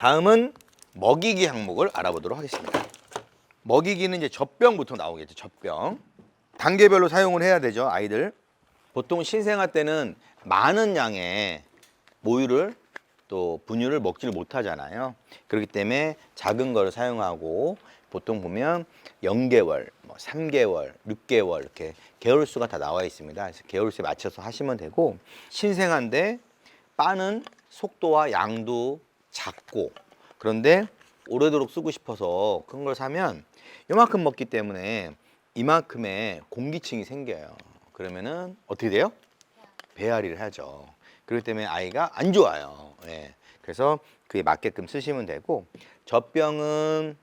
다음은 먹이기 항목을 알아보도록 하겠습니다. 먹이기는 이제 젖병부터 나오겠죠. 젖병. 단계별로 사용을 해야 되죠. 아이들. 보통 신생아 때는 많은 양의 모유를 또 분유를 먹지를 못하잖아요. 그렇기 때문에 작은 거를 사용하고 보통 보면 0개월, 3개월, 6개월 이렇게 개월수가 다 나와 있습니다. 그래서 개월수에 맞춰서 하시면 되고 신생아인데 빠는 속도와 양도 작고 그런데 오래도록 쓰고 싶어서 큰 걸 사면 이만큼 먹기 때문에 이만큼의 공기층이 생겨요. 그러면은 어떻게 돼요? 배앓이를 하죠. 그렇기 때문에 아이가 안 좋아요. 예. 그래서 그에 맞게끔 쓰시면 되고 젖병은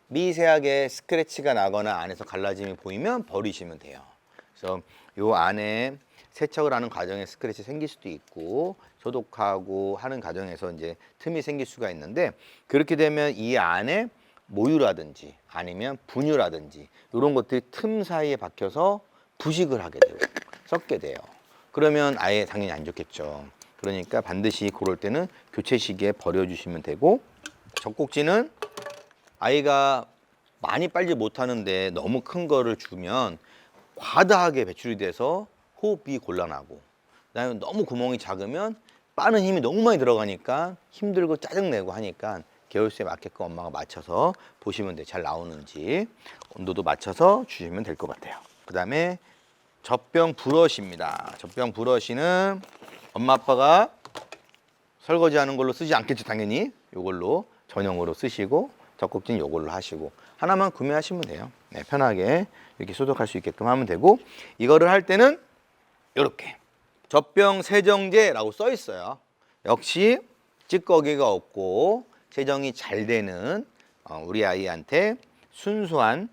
미세하게 스크래치가 나거나 안에서 갈라짐이 보이면 버리시면 돼요. 그래서 요 안에 세척을 하는 과정에 스크래치 생길 수도 있고 소독하고 하는 과정에서 이제 틈이 생길 수가 있는데 그렇게 되면 이 안에 모유라든지 아니면 분유라든지 이런 것들이 틈 사이에 박혀서 부식을 하게 되고 썩게 돼요. 그러면 아예 당연히 안 좋겠죠. 그러니까 반드시 그럴 때는 교체 시기에 버려주시면 되고 젖꼭지는 아이가 많이 빨지 못하는데 너무 큰 거를 주면 과다하게 배출이 돼서 호흡이 곤란하고 그다음에 너무 구멍이 작으면 빠는 힘이 너무 많이 들어가니까 힘들고 짜증내고 하니까 개월수에 맞게끔 엄마가 맞춰서 보시면 돼요. 잘 나오는지 온도도 맞춰서 주시면 될 것 같아요. 그다음에 젖병 브러쉬입니다. 젖병 브러쉬는 엄마 아빠가 설거지하는 걸로 쓰지 않겠죠. 당연히 이걸로 전용으로 쓰시고 젖꼭지는 이걸로 하시고 하나만 구매하시면 돼요. 네, 편하게 이렇게 소독할 수 있게끔 하면 되고 이거를 할 때는 이렇게 젖병 세정제라고 써 있어요. 역시 찌꺼기가 없고 세정이 잘 되는 우리 아이한테 순수한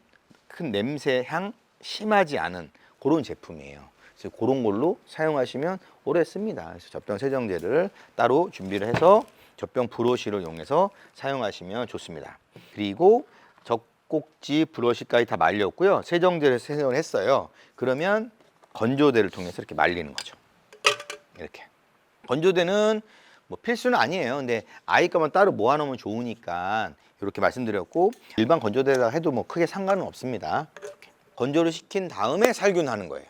큰 냄새 향 심하지 않은 그런 제품이에요. 그래서 그런 걸로 사용하시면 오래 씁니다. 그래서 젖병 세정제를 따로 준비를 해서 젖병 브러쉬를 이용해서 사용하시면 좋습니다. 그리고 젖꼭지 브러쉬까지 다 말렸고요. 세정제를 세정을 했어요. 그러면 건조대를 통해서 이렇게 말리는 거죠. 이렇게. 건조대는 뭐 필수는 아니에요. 근데 아이 거만 따로 모아놓으면 좋으니까 이렇게 말씀드렸고 일반 건조대에다 해도 뭐 크게 상관은 없습니다. 이렇게. 건조를 시킨 다음에 살균하는 거예요.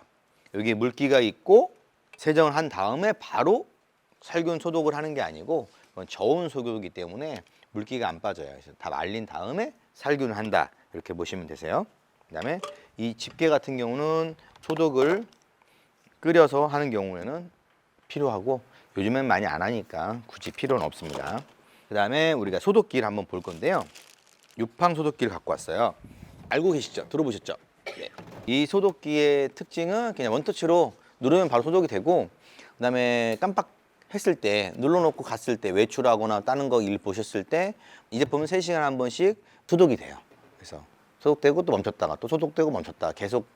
여기 물기가 있고 세정을 한 다음에 바로 살균 소독을 하는 게 아니고 저온 소독이기 때문에 물기가 안 빠져요. 그래서 다 말린 다음에 살균을 한다. 이렇게 보시면 되세요. 그다음에 이 집게 같은 경우는 소독을 끓여서 하는 경우에는 필요하고 요즘엔 많이 안 하니까 굳이 필요는 없습니다. 그다음에 우리가 소독기를 한번 볼 건데요. 유팡 소독기를 갖고 왔어요. 알고 계시죠? 들어보셨죠? 네. 이 소독기의 특징은 그냥 원터치로 누르면 바로 소독이 되고 그다음에 깜빡 했을 때 눌러놓고 갔을 때 외출하거나 다른 거 일 보셨을 때 이 제품은 3시간에 한 번씩 소독이 돼요. 그래서 소독되고 또 멈췄다가 또 소독되고 멈췄다가 계속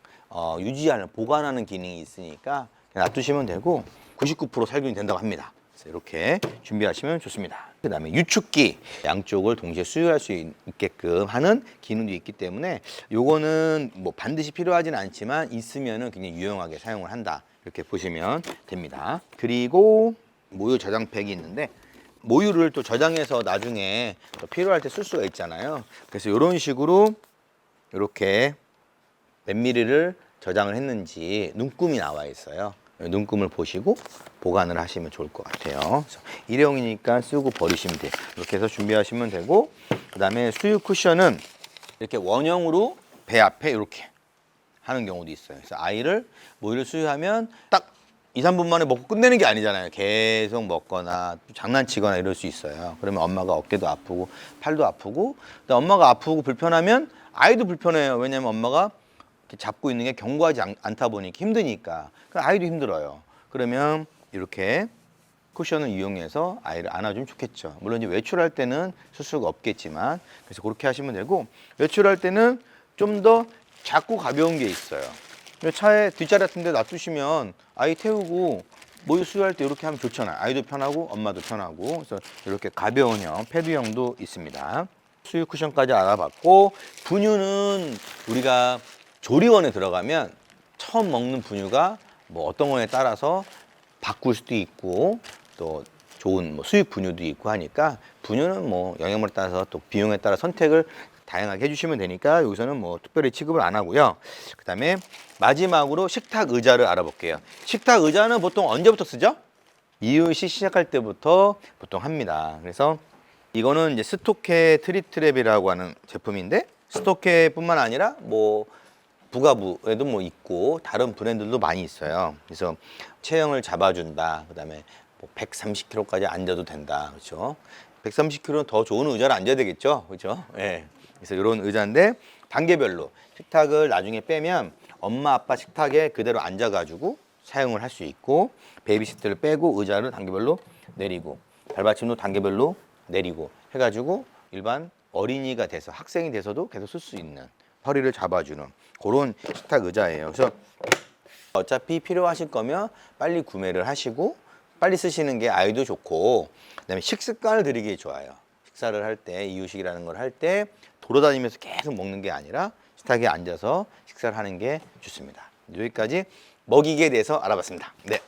유지하는 보관하는 기능이 있으니까 그냥 놔두시면 되고 99% 살균이 된다고 합니다. 그래서 이렇게 준비하시면 좋습니다. 그 다음에 유축기 양쪽을 동시에 수유할 수 있게끔 하는 기능도 있기 때문에 요거는 뭐 반드시 필요하진 않지만 있으면은 굉장히 유용하게 사용을 한다. 이렇게 보시면 됩니다. 그리고 모유 저장팩이 있는데 모유를 또 저장해서 나중에 또 필요할 때 쓸 수가 있잖아요. 그래서 이런 식으로 이렇게 몇 미리를 저장을 했는지 눈금이 나와 있어요. 눈금을 보시고 보관을 하시면 좋을 것 같아요. 그래서 일회용이니까 쓰고 버리시면 돼요. 이렇게 해서 준비하시면 되고 그 다음에 수유 쿠션은 이렇게 원형으로 배 앞에 이렇게 하는 경우도 있어요. 그래서 아이를 모유를 수유하면 딱 2, 3분 만에 먹고 끝내는 게 아니잖아요. 계속 먹거나 장난치거나 이럴 수 있어요. 그러면 엄마가 어깨도 아프고 팔도 아프고 엄마가 아프고 불편하면 아이도 불편해요. 왜냐하면 엄마가 이렇게 잡고 있는 게 견고하지 않다 보니까 힘드니까 아이도 힘들어요. 그러면 이렇게 쿠션을 이용해서 아이를 안아주면 좋겠죠. 물론 이제 외출할 때는 쓸 수가 없겠지만 그래서 그렇게 하시면 되고 외출할 때는 좀 더 작고 가벼운 게 있어요. 차에 뒷자리 같은 데 놔두시면 아이 태우고 모유 수유할 때 이렇게 하면 좋잖아요. 아이도 편하고 엄마도 편하고 그래서 이렇게 가벼운 형, 패드형도 있습니다. 수유 쿠션까지 알아봤고 분유는 우리가 조리원에 들어가면 처음 먹는 분유가 뭐 어떤 거에 따라서 바꿀 수도 있고 또 좋은 뭐 수육 분유도 있고 하니까 분유는 뭐 영양분에 따라서 또 비용에 따라 선택을 다양하게 해주시면 되니까 여기서는 뭐 특별히 취급을 안 하고요. 그다음에 마지막으로 식탁 의자를 알아볼게요. 식탁 의자는 보통 언제부터 쓰죠? 이웃이 시작할 때부터 보통 합니다. 그래서 이거는 이제 스토케 트리트랩이라고 하는 제품인데 스토케뿐만 아니라 뭐 부가부에도 뭐 있고 다른 브랜드도 많이 있어요. 그래서 체형을 잡아준다. 그다음에 뭐 130kg까지 앉아도 된다. 그렇죠? 130kg는 더 좋은 의자를 앉아야 되겠죠. 그렇죠? 예. 그래서 이런 의자인데 단계별로 식탁을 나중에 빼면 엄마 아빠 식탁에 그대로 앉아가지고 사용을 할 수 있고 베이비시트를 빼고 의자를 단계별로 내리고 발받침도 단계별로 내리고 해가지고 일반 어린이가 돼서 학생이 돼서도 계속 쓸 수 있는 허리를 잡아주는 그런 식탁 의자예요. 그래서 어차피 필요하실 거면 빨리 구매를 하시고 빨리 쓰시는 게 아이도 좋고 그다음에 식습관을 들이기 좋아요. 식사를 할 때 이유식이라는 걸 할 때 돌아다니면서 계속 먹는 게 아니라 식탁에 앉아서 식사를 하는 게 좋습니다. 여기까지 먹이기에 대해서 알아봤습니다. 네.